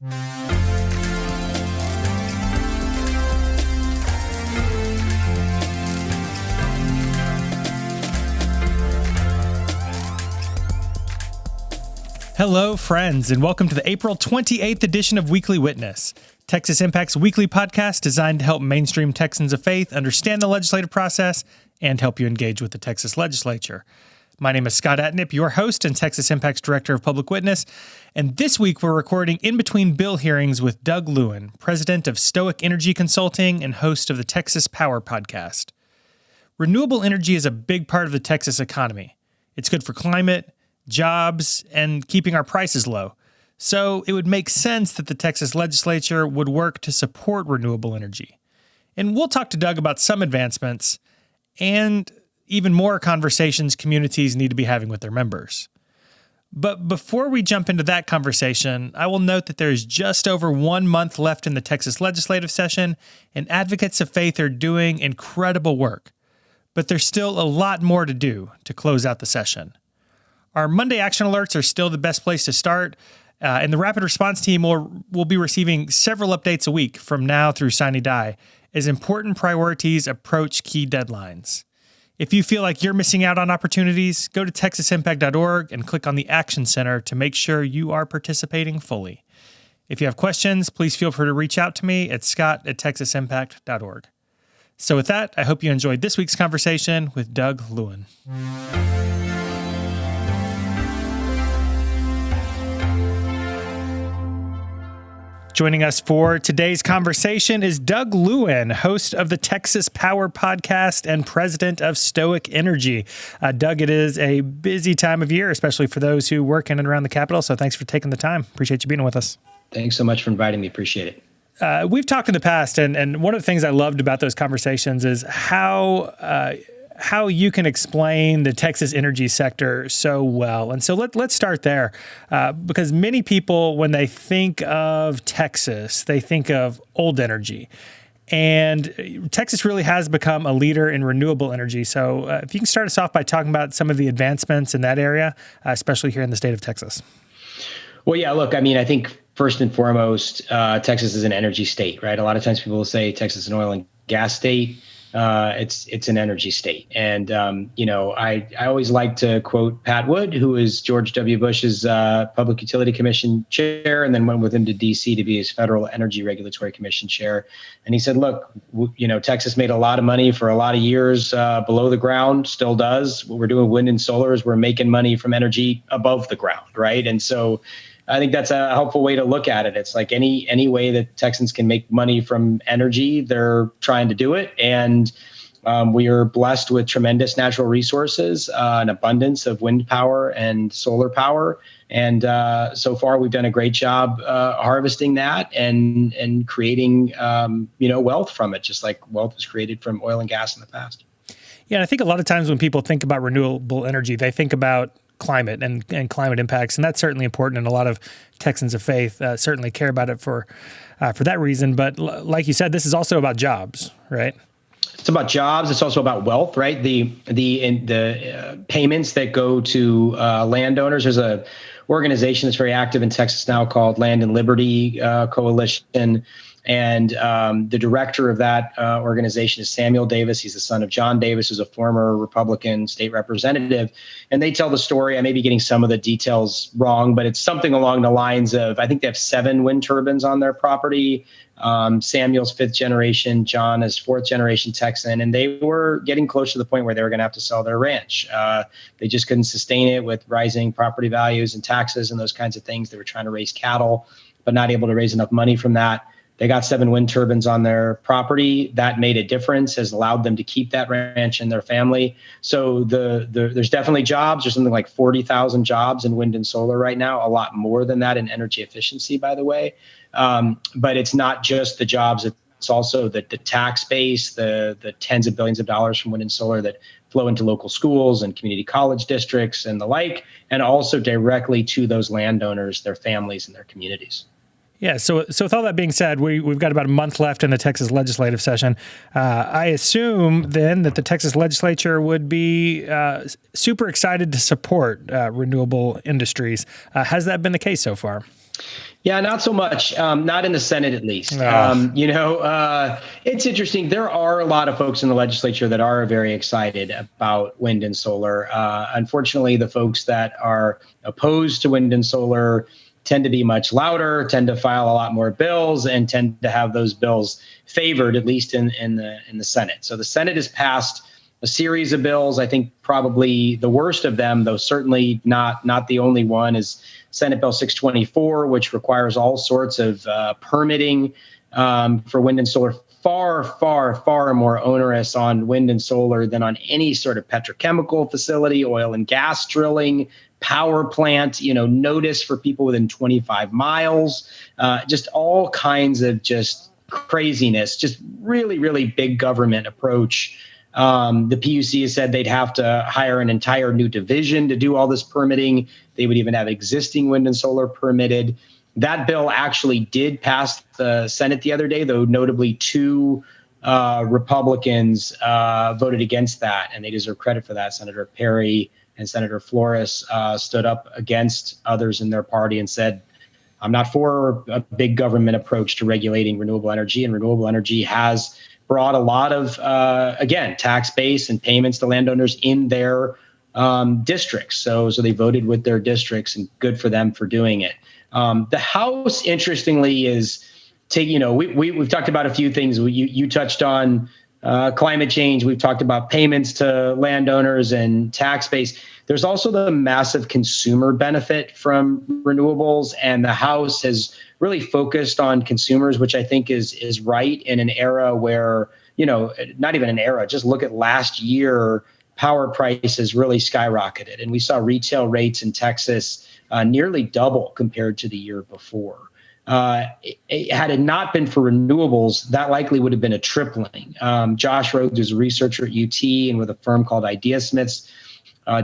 Hello, friends, and welcome to the April 28th edition of Weekly Witness, Texas Impact's weekly podcast designed to help mainstream Texans of faith understand the legislative process and help you engage with the Texas legislature. My name is Scott Atnip, your host and Texas Impact's Director of Public Witness, and this week we're recording in between bill hearings with Doug Lewin, President of Stoic Energy Consulting and host of the Texas Power Podcast. Renewable energy is a big part of the Texas economy. It's good for climate, jobs, and keeping our prices low. So it would make sense that the Texas legislature would work to support renewable energy. And we'll talk to Doug about some advancements and even more conversations communities need to be having with their members. But before we jump into that conversation, I will note that there is just over 1 month left in the Texas legislative session, and advocates of faith are doing incredible work. But there's still a lot more to do to close out the session. Our Monday action alerts are still the best place to start, and the rapid response team will be receiving several updates a week from now through Sine Die as important priorities approach key deadlines. If you feel like you're missing out on opportunities, go to texasimpact.org and click on the Action Center to make sure you are participating fully. If you have questions, please feel free to reach out to me at scott@texasimpact.org. So with that, I hope you enjoyed this week's conversation with Doug Lewin. Joining us for today's conversation is Doug Lewin, host of the Texas Power Podcast and president of Stoic Energy. Doug, it is a busy time of year, especially for those who work in and around the Capitol. So thanks for taking the time. Appreciate you being with us. Thanks so much for inviting me. Appreciate it. We've talked in the past, and one of the things I loved about those conversations is how you can explain the Texas energy sector so well. And so let's start there, because many people, when they think of Texas, they think of old energy. And Texas really has become a leader in renewable energy. So if you can start us off by talking about some of the advancements in that area, especially here in the state of Texas. Well, yeah, look, I mean, I think first and foremost, Texas is an energy state, right? A lot of times people will say Texas is an oil and gas state. It's an energy state. And, I always like to quote Pat Wood, who is George W. Bush's Public Utility Commission chair, and then went with him to D.C. to be his Federal Energy Regulatory Commission chair. And he said, look, Texas made a lot of money for a lot of years below the ground, still does. What we're doing with wind and solar is we're making money from energy above the ground, right? And so I think that's a helpful way to look at it. It's like any way that Texans can make money from energy, they're trying to do it. And we are blessed with tremendous natural resources, an abundance of wind power and solar power. And so far, we've done a great job harvesting that and creating, wealth from it, just like wealth was created from oil and gas in the past. Yeah, and I think a lot of times when people think about renewable energy, they think about climate and climate impacts, and that's certainly important. And a lot of Texans of faith certainly care about it for that reason. But like you said, this is also about jobs, right? It's about jobs. It's also about wealth, right? The payments that go to landowners. There's a organization that's very active in Texas now called Land and Liberty Coalition. And the director of that organization is Samuel Davis. He's the son of John Davis, who's a former Republican state representative. And they tell the story. I may be getting some of the details wrong, but it's something along the lines of, I think they have 7 wind turbines on their property. Samuel's 5th generation, John is 4th generation Texan, and they were getting close to the point where they were going to have to sell their ranch. They just couldn't sustain it with rising property values and taxes and those kinds of things. They were trying to raise cattle, but not able to raise enough money from that. They got 7 wind turbines on their property. That made a difference, has allowed them to keep that ranch and their family. So there's definitely jobs. There's something like 40,000 jobs in wind and solar right now, a lot more than that in energy efficiency, by the way. But it's not just the jobs. It's also the tax base, the tens of billions of dollars from wind and solar that flow into local schools and community college districts and the like, and also directly to those landowners, their families, and their communities. Yeah. So with all that being said, we've got about a month left in the Texas legislative session. I assume then that the Texas legislature would be super excited to support renewable industries. Has that been the case so far? Yeah, not so much. Not in the Senate, at least. It's interesting. There are a lot of folks in the legislature that are very excited about wind and solar. Unfortunately, the folks that are opposed to wind and solar tend to be much louder, tend to file a lot more bills, and tend to have those bills favored, at least in the Senate. So the Senate has passed a series of bills. I think probably the worst of them, though certainly not the only one, is Senate Bill 624, which requires all sorts of permitting for wind and solar, far more onerous on wind and solar than on any sort of petrochemical facility, oil and gas drilling, power plant, notice for people within 25 miles, just all kinds of just craziness, just really, really big government approach. The PUC has said they'd have to hire an entire new division to do all this permitting. They would even have existing wind and solar permitted. That bill actually did pass the Senate the other day, though notably two Republicans voted against that, and they deserve credit for that. Senator Perry and Senator Flores stood up against others in their party and said, I'm not for a big government approach to regulating renewable energy, and renewable energy has brought a lot of, again, tax base and payments to landowners in their districts. So they voted with their districts, and good for them for doing it. The House, interestingly, is we've talked about a few things. You touched on climate change. We've talked about payments to landowners and tax base. There's also the massive consumer benefit from renewables, and the House has really focused on consumers, which I think is right in an era where, not even an era, just look at last year, power prices really skyrocketed. And we saw retail rates in Texas nearly double compared to the year before. Had it not been for renewables, that likely would have been a tripling. Josh Rhodes, who's a researcher at UT and with a firm called IdeaSmiths,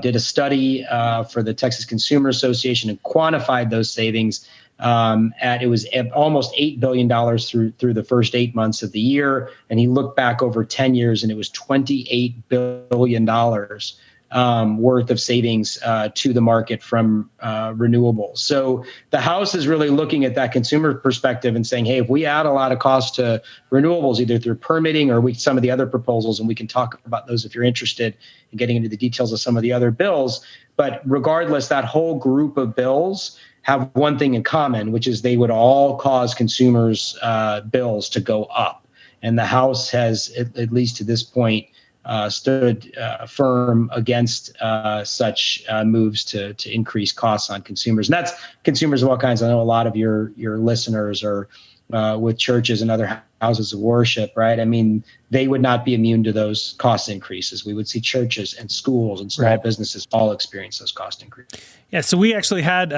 did a study for the Texas Consumer Association and quantified those savings. It was almost $8 billion through the first 8 months of the year. And he looked back over 10 years, and it was $28 billion worth of savings to the market from renewables. So the House is really looking at that consumer perspective and saying, hey, if we add a lot of cost to renewables, either through permitting or some of the other proposals, and we can talk about those if you're interested in getting into the details of some of the other bills. But regardless, that whole group of bills have one thing in common, which is they would all cause consumers' bills to go up. And the House has, at least to this point, stood firm against such moves to increase costs on consumers. And that's consumers of all kinds. I know a lot of your listeners are with churches and other houses of worship, right? I mean, they would not be immune to those cost increases. We would see churches and schools and small businesses all experience those cost increases. Yeah, so we actually had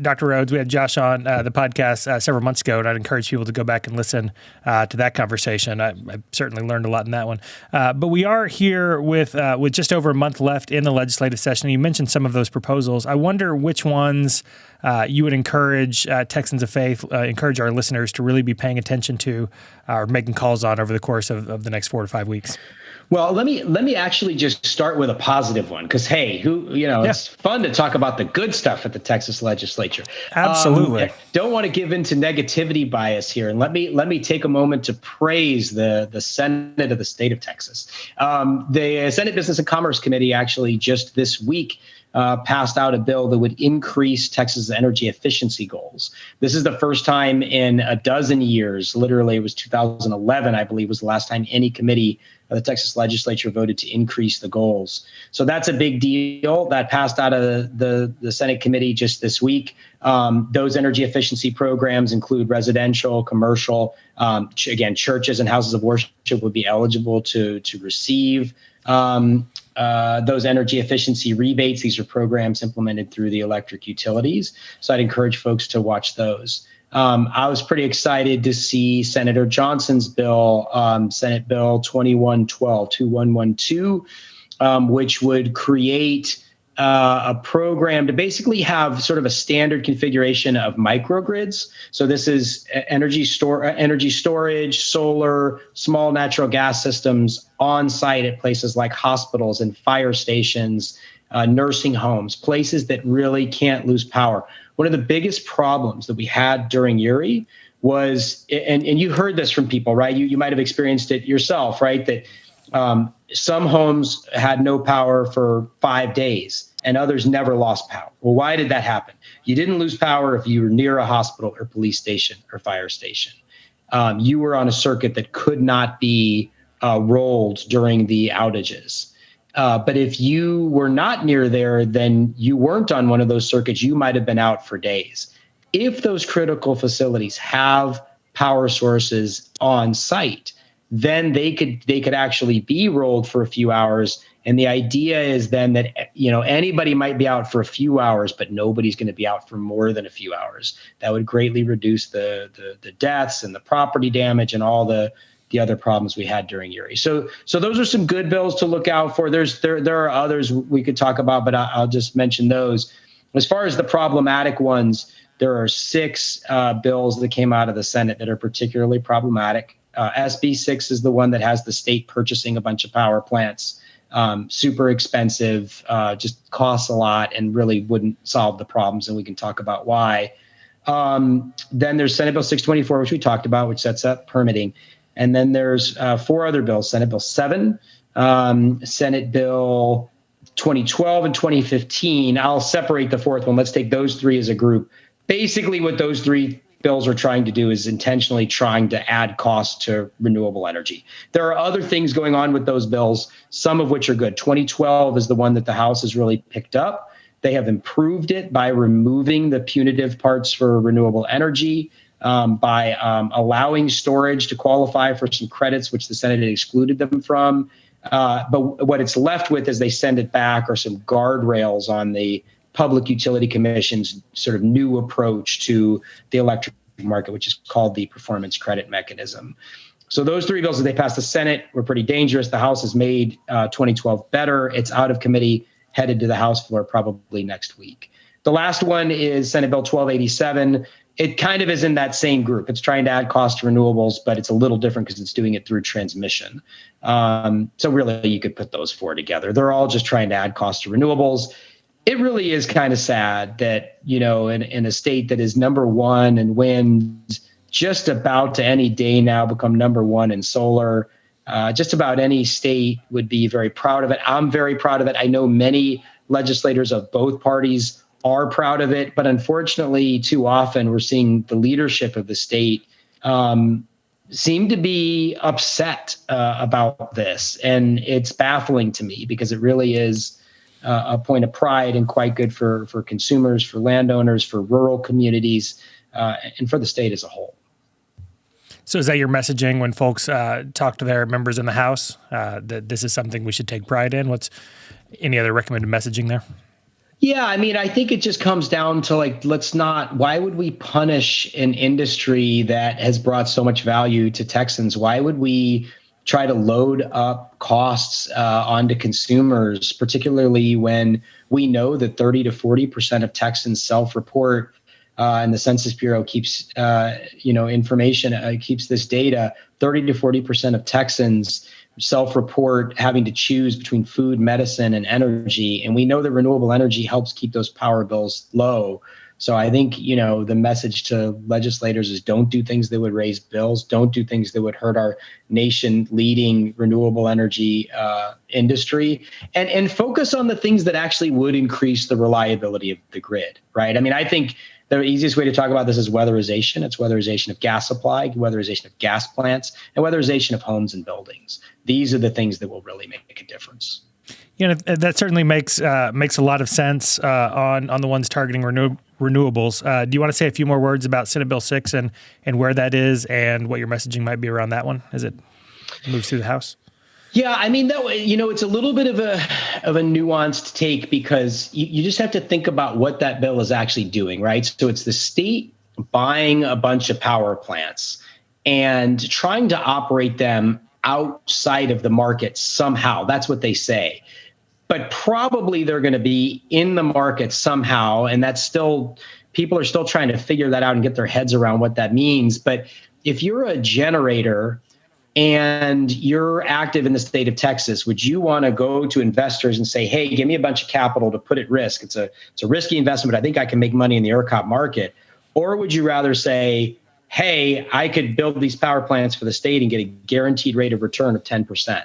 Dr. Rhodes, we had Josh on the podcast several months ago, and I'd encourage people to go back and listen to that conversation. I certainly learned a lot in that one. But we are here with just over a month left in the legislative session. You mentioned some of those proposals. I wonder which ones you would encourage Texans of Faith, encourage our listeners to really be paying attention to or making calls on over the course of the next 4 to 5 weeks. Well, let me actually just start with a positive one, because hey, it's fun to talk about the good stuff at the Texas legislature. Absolutely. Don't want to give into negativity bias here, and let me take a moment to praise the Senate of the state of Texas. The Senate Business and Commerce Committee actually just this week passed out a bill that would increase Texas' energy efficiency goals. This is the first time in a dozen years, literally it was 2011, I believe, was the last time any committee of the Texas legislature voted to increase the goals. So that's a big deal. That passed out of the Senate committee just this week. Those energy efficiency programs include residential, commercial, again, churches and houses of worship would be eligible to receive those energy efficiency rebates. These are programs implemented through the electric utilities. So I'd encourage folks to watch those. I was pretty excited to see Senator Johnson's bill, Senate Bill 2112, which would create a program to basically have sort of a standard configuration of microgrids. So this is energy storage, solar, small natural gas systems on site at places like hospitals and fire stations, nursing homes, places that really can't lose power. One of the biggest problems that we had during Uri was, and you heard this from people, right? You might have experienced it yourself, right? That some homes had no power for 5 days and others never lost power. Well, why did that happen? You didn't lose power if you were near a hospital or police station or fire station. You were on a circuit that could not be rolled during the outages. But if you were not near there, then you weren't on one of those circuits. You might have been out for days. If those critical facilities have power sources on site, then they could actually be rolled for a few hours. And the idea is then that, anybody might be out for a few hours, but nobody's going to be out for more than a few hours. That would greatly reduce the deaths and the property damage and all the other problems we had during Uri. So those are some good bills to look out for. There are others we could talk about, but I'll just mention those. As far as the problematic ones, there are 6 bills that came out of the Senate that are particularly problematic. SB 6 is the one that has the state purchasing a bunch of power plants, super expensive, just costs a lot and really wouldn't solve the problems. And we can talk about why. Then there's Senate Bill 624, which we talked about, which sets up permitting. And then there's 4 other bills: Senate Bill 7, Senate Bill 2012 and 2015. I'll separate the 4th one. Let's take those 3 as a group. Basically, what those 3 bills are trying to do is intentionally trying to add cost to renewable energy. There are other things going on with those bills, some of which are good. 2012 is the one that the House has really picked up. They have improved it by removing the punitive parts for renewable energy, by allowing storage to qualify for some credits, which the Senate had excluded them from. But what it's left with as they send it back are some guardrails on the Public Utility Commission's sort of new approach to the electric market, which is called the performance credit mechanism. So those 3 bills that they passed the Senate were pretty dangerous. The House has made 2012 better. It's out of committee, headed to the House floor probably next week. The last one is Senate Bill 1287. It kind of is in that same group. It's trying to add cost to renewables, but it's a little different because it's doing it through transmission. So really, you could put those 4 together. They're all just trying to add cost to renewables. It really is kind of sad that, in a state that is number 1 in wind, just about to any day now become number 1 in solar, just about any state would be very proud of it. I'm very proud of it. I know many legislators of both parties are proud of it, but unfortunately, too often we're seeing the leadership of the state seem to be upset about this. And it's baffling to me because it really is a point of pride and quite good for consumers, for landowners, for rural communities, and for the state as a whole. So is that your messaging when folks talk to their members in the House, that this is something we should take pride in? What's any other recommended messaging there? Yeah, I mean, I think it just comes down to why would we punish an industry that has brought so much value to Texans? Why would we try to load up costs onto consumers, particularly when we know that 30 to 40% of Texans self-report, and the Census Bureau keeps information, keeps this data. 30 to 40% of Texans self-report having to choose between food, medicine, and energy. And we know that renewable energy helps keep those power bills low. So I think, the message to legislators is don't do things that would raise bills. Don't do things that would hurt our nation leading renewable energy industry, and focus on the things that actually would increase the reliability of the grid, right? I mean, I think the easiest way to talk about this is weatherization. It's weatherization of gas supply, weatherization of gas plants, and weatherization of homes and buildings. These are the things that will really make a difference. That certainly makes a lot of sense on the ones targeting renewables. Do you want to say a few more words about Senate Bill 6 and where that is and what your messaging might be around that one as it moves through the House? Yeah, I mean, it's a little bit of a nuanced take because you just have to think about what that bill is actually doing, right? So it's the state buying a bunch of power plants and trying to operate them outside of the market somehow. That's what they say. but probably they're going to be in the market somehow. And that's still, people are still trying to figure that out and get their heads around what that means. But if you're a generator and you're active in the state of Texas, would you want to go to investors and say, hey, give me a bunch of capital to put at risk? It's a risky investment, but I think I can make money in the ERCOT market. Or would you rather say, hey, I could build these power plants for the state and get a guaranteed rate of return of 10%,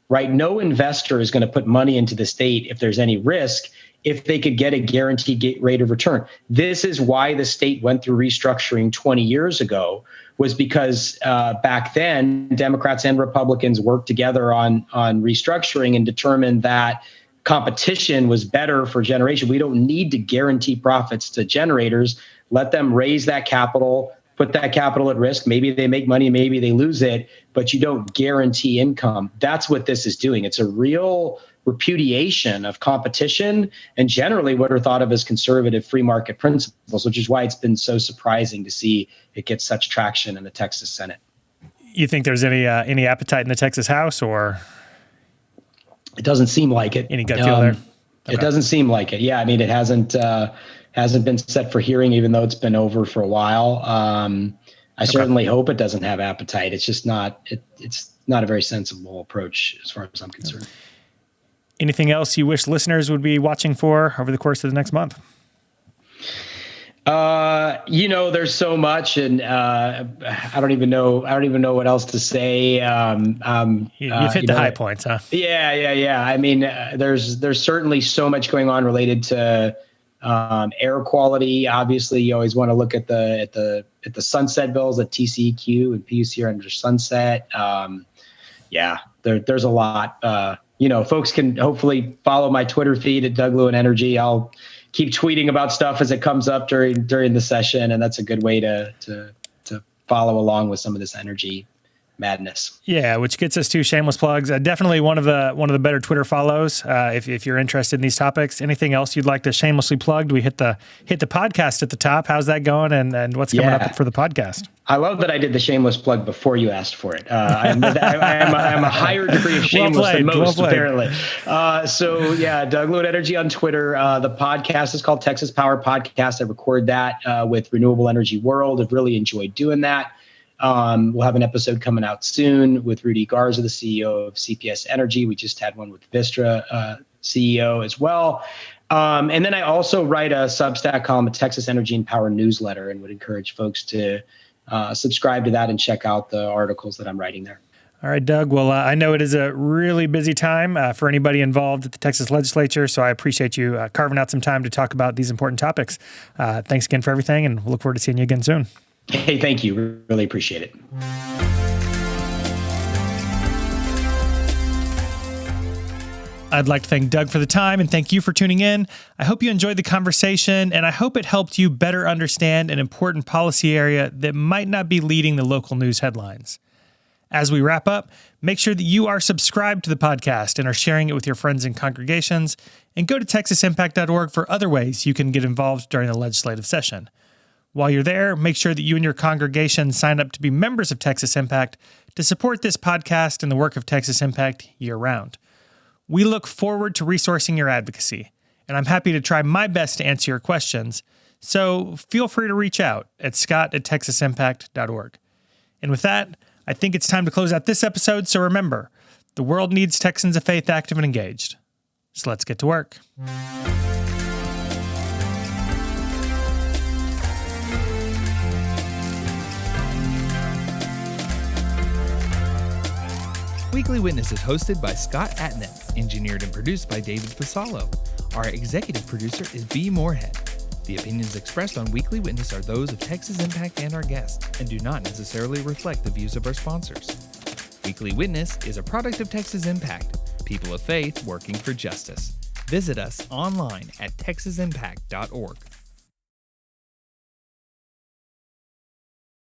right? No investor is going to put money into the state if there's any risk, if they could get a guaranteed rate of return. This is why the state went through restructuring 20 years ago, was because back then, Democrats and Republicans worked together on restructuring and determined that competition was better for generation. We don't need to guarantee profits to generators. Let them raise that capital, put that capital at risk. Maybe they make money, maybe they lose it, but you don't guarantee income. That's what this is doing. It's a real repudiation of competition and generally what are thought of as conservative free market principles, which is why it's been so surprising to see it get such traction in the Texas Senate. You think there's any appetite in the Texas House, or it doesn't seem like it? Any gut feel there? Okay. It doesn't seem like it. Yeah, I mean, it hasn't been set for hearing, even though it's been over for a while. I certainly hope it doesn't have appetite. It's just not. It's not a very sensible approach as far as I'm concerned. Anything else you wish listeners would be watching for over the course of the next month? There's so much, and I don't even know what else to say. You've hit the high points, huh? Yeah. I mean, there's certainly so much going on related to air quality. Obviously, you always want to look at the sunset bills that TCEQ and PUC are under sunset. There's a lot. Folks can hopefully follow my Twitter feed at Doug Lewin Energy. I'll keep tweeting about stuff as it comes up during the session, and that's a good way to follow along with some of this energy madness. Yeah, which gets us to shameless plugs. Definitely one of the better Twitter follows. If you're interested in these topics, anything else you'd like to shamelessly plug? We hit the podcast at the top. How's that going? And what's coming up for the podcast? I love that I did the shameless plug before you asked for it. I'm a higher degree of shameless than most, apparently. Doug Lewin Energy on Twitter. The podcast is called Texas Power Podcast. I record that with Renewable Energy World. I've really enjoyed doing that. We'll have an episode coming out soon with Rudy Garza, the CEO of CPS Energy. We just had one with Vistra CEO as well. And then I also write a Substack column, a Texas Energy and Power newsletter, and would encourage folks to subscribe to that and check out the articles that I'm writing there. All right, Doug. Well, I know it is a really busy time for anybody involved at the Texas legislature, so I appreciate you carving out some time to talk about these important topics. Thanks again for everything, and we'll look forward to seeing you again soon. Hey, thank you. Really appreciate it. I'd like to thank Doug for the time, and thank you for tuning in. I hope you enjoyed the conversation, and I hope it helped you better understand an important policy area that might not be leading the local news headlines. As we wrap up, make sure that you are subscribed to the podcast and are sharing it with your friends and congregations, and go to texasimpact.org for other ways you can get involved during the legislative session. While you're there, make sure that you and your congregation sign up to be members of Texas Impact to support this podcast and the work of Texas Impact year-round. We look forward to resourcing your advocacy, and I'm happy to try my best to answer your questions, so feel free to reach out at scott@texasimpact.org. And with that, I think it's time to close out this episode, so remember, the world needs Texans of faith active and engaged. So let's get to work. Weekly Witness is hosted by Scott Atnet, engineered and produced by David Fasalo. Our executive producer is B. Moorhead. The opinions expressed on Weekly Witness are those of Texas Impact and our guests, and do not necessarily reflect the views of our sponsors. Weekly Witness is a product of Texas Impact, people of faith working for justice. Visit us online at texasimpact.org.